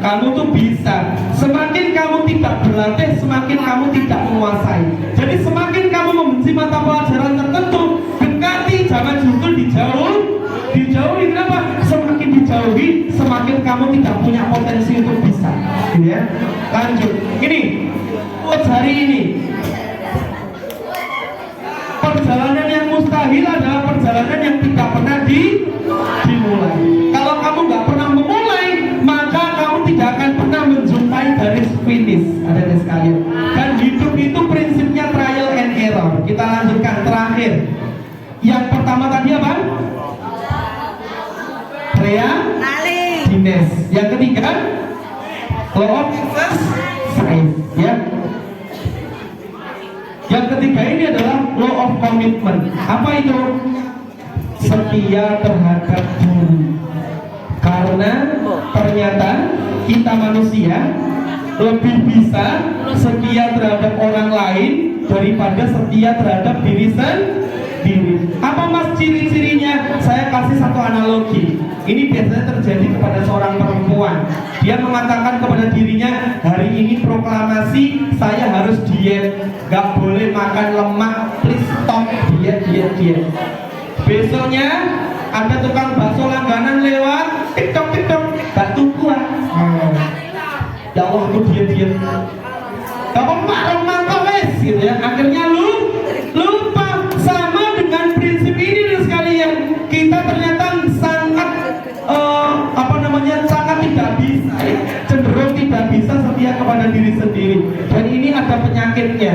kamu tuh bisa. Semakin kamu tidak berlatih, semakin kamu tidak menguasai. Jadi semakin kamu membenci mata pelajaran tertentu, dekati, jangan justru dijauhi. Kenapa? Semakin dijauhi, semakin kamu tidak punya potensi untuk bisa. Ya, lanjut. Ini hari ini, perjalanan yang mustahil adalah perjalanan yang tidak pernah dimulai. Kalau kamu nggak pernah memulai, maka kamu tidak akan pernah menjumpai garis finish. Ada sekalian. Dan hidup itu prinsipnya trial and error. Kita lanjutkan terakhir. Yang pertama tadi apa? Dines. Yang ketiga, law of exercise. Ya. Yang ketiga ini adalah law of commitment. Apa itu? Setia terhadap diri. Karena ternyata kita manusia lebih bisa setia terhadap orang lain daripada setia terhadap diri sendiri. Apa mas ciri-cirinya? Saya kasih satu analogi. Ini biasanya terjadi kepada seorang perempuan. Dia mengatakan kepada dirinya, hari ini proklamasi saya harus diet, gak boleh makan lemak, please stop diet. Besoknya ada tukang bakso langganan lewat, tiktok, gak tuku ya Allah aku diet. Kamu lemak wes gitu ya. Akhirnya lupa. Sama dengan prinsip ini dan sekalian, kita ternyata sangat tidak bisa, cenderung tidak bisa setia kepada diri sendiri. Dan ini ada penyakitnya,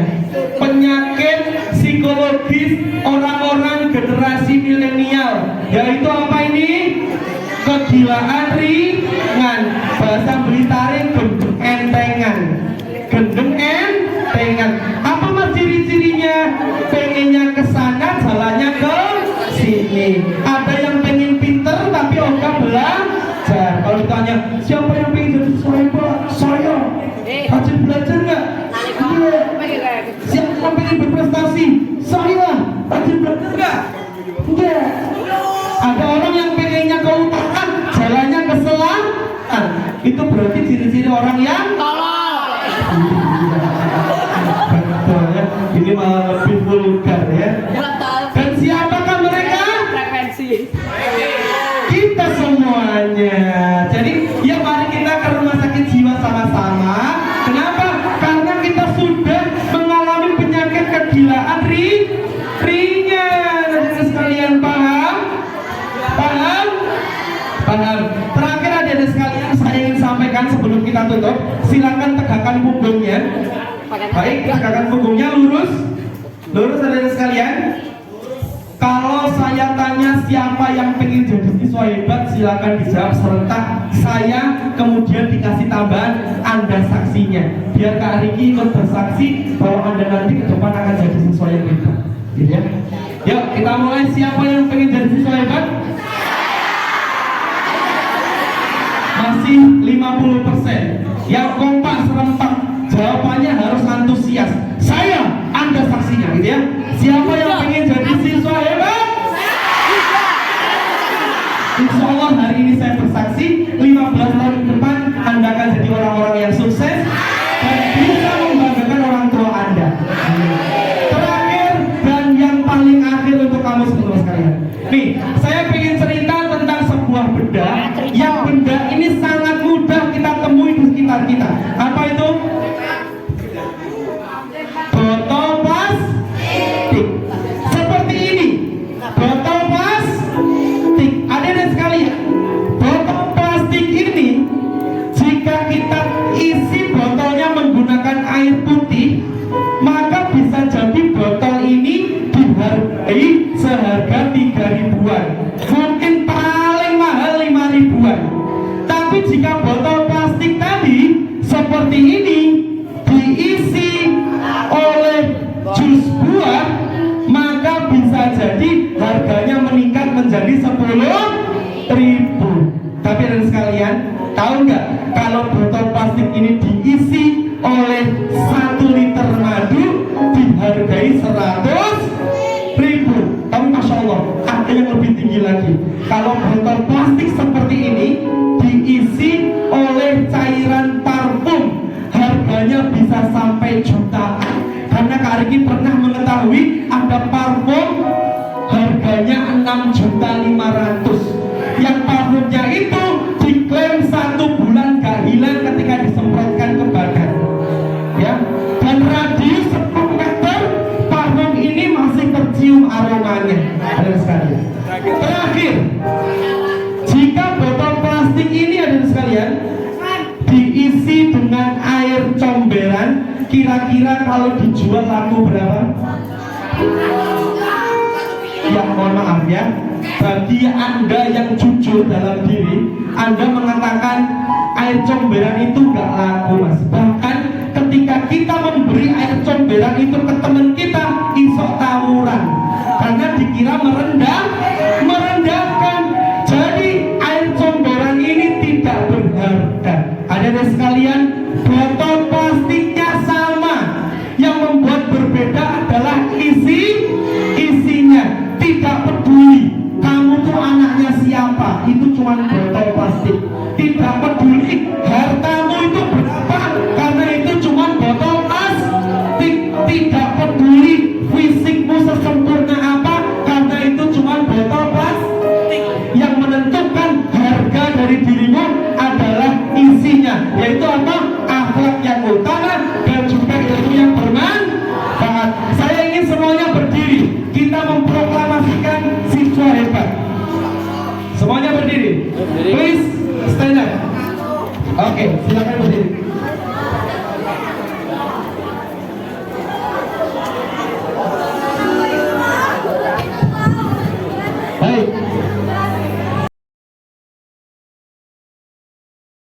penyakit psikologis orang-orang generasi milenial, yaitu apa ini? Kegilaan ringan. Bahasa Blitarnya gendeng entengan. Apa mas ciri-cirinya? Pengennya ke sana, jalannya ke sini. Ada yang pengen pinter tapi ogah belajar. Kalau ditanya siapa yang pengen jadi saya rajin belajar nggak? Iya. Siapa yang pengen berprestasi? Saya rajin belajar nggak? Enggak. Ada orang yang pengennya ke utara, jalannya ke selatan. Itu berarti ciri-ciri orang yang tolol. Betul ya. Ini malah lebih vulgar ya. Dan siapakah mereka? Frekuensi. Kita semuanya. Jadi ya mari kita ke rumah sakit jiwa sama-sama. Kenapa? Karena kita sudah mengalami penyakit kegilaan ringan. Sekalian paham? Terakhir ada sekalian saya ingin sampaikan sebelum kita tutup. Silakan tegakkan punggungnya. Baik, tegakkan punggungnya lurus ada sekalian. Kalau saya tanya siapa yang pengen jadi siswa hebat, silakan dijawab serentak. Saya kemudian dikasih tambahan, Anda saksinya. Biar Kak Riki ikut bersaksi bahwa Anda nanti ke depan akan jadi siswa yang hebat. Gitu ya. Yuk kita mulai. Siapa yang pengen jadi siswa hebat? Masih 50%. Yang kompak serempak, jawabannya harus antusias. Saya, Anda saksinya, gitu ya. Siapa yang pengen jadi siswa hebat? Insya Allah hari ini saya bersaksi 15 tahun ke depan Anda akan jadi orang-orang yang sukses dan bisa membanggakan orang tua Anda. Terakhir dan yang paling akhir untuk kamu semua sekalian. Nih, saya ingin cerita tentang sebuah benda. Yang benda ini sangat mudah kita temui di sekitar kita. Apa itu? Botol plastik. Seperti ini. Botol plastik. Ada sekalian. Botol plastik ini, jika kita isi botolnya menggunakan air putih, maka bisa jadi botol ini dihargai seharga 3 ribuan. Mungkin paling mahal 5 ribuan. Tapi jika botol plastik tadi seperti ini diisi oleh jus buah, maka bisa jadi harganya meningkat menjadi 10 ribu. Tapi ada sekalian, tahu nggak kalau botol plastik ini diisi oleh 1 liter madu dihargai 100 ribu. Tapi masya Allah, ada yang lebih tinggi lagi. Kalau botol plastik seperti ini diisi oleh cairan saiki pernah mengetahui ada parfum harganya 6.500.000. Yang parfumnya itu diklaim 1 bulan gak hilang ketika disemprotkan ke badan. Ya, dan radius 10 meter parfum ini masih tercium aromanya. Ada sekalian. Terakhir, jika botol plastik ini ada sekalian diisi dengan air comberan, kira-kira kalau dijual laku berapa? Ya mohon maaf ya, bagi Anda yang jujur dalam diri, Anda mengatakan air comberan itu gak laku mas. Bahkan ketika kita memberi air comberan itu ke teman kita, isok tawuran karena dikira merendahkan. Jadi air comberan ini tidak berharga. Ada sekalian, botol plastiknya sama, yang membuat berbeda adalah isinya. Tidak peduli kamu tuh anaknya siapa, itu cuma botol plastik. Tidak peduli hartamu itu berapa, karena itu cuma botol plastik. Tidak peduli fisikmu sesempurna apa, karena itu cuma botol plastik. Yang menentukan harga dari dirimu adalah isinya, yaitu apa? Akhlak yang utama dan juga ilmu yang bermanfaat. Saya ingin semuanya berdiri, kita memproklamasikan siswa hebat. Semuanya berdiri. Please stand up. Oke, silakan berdiri.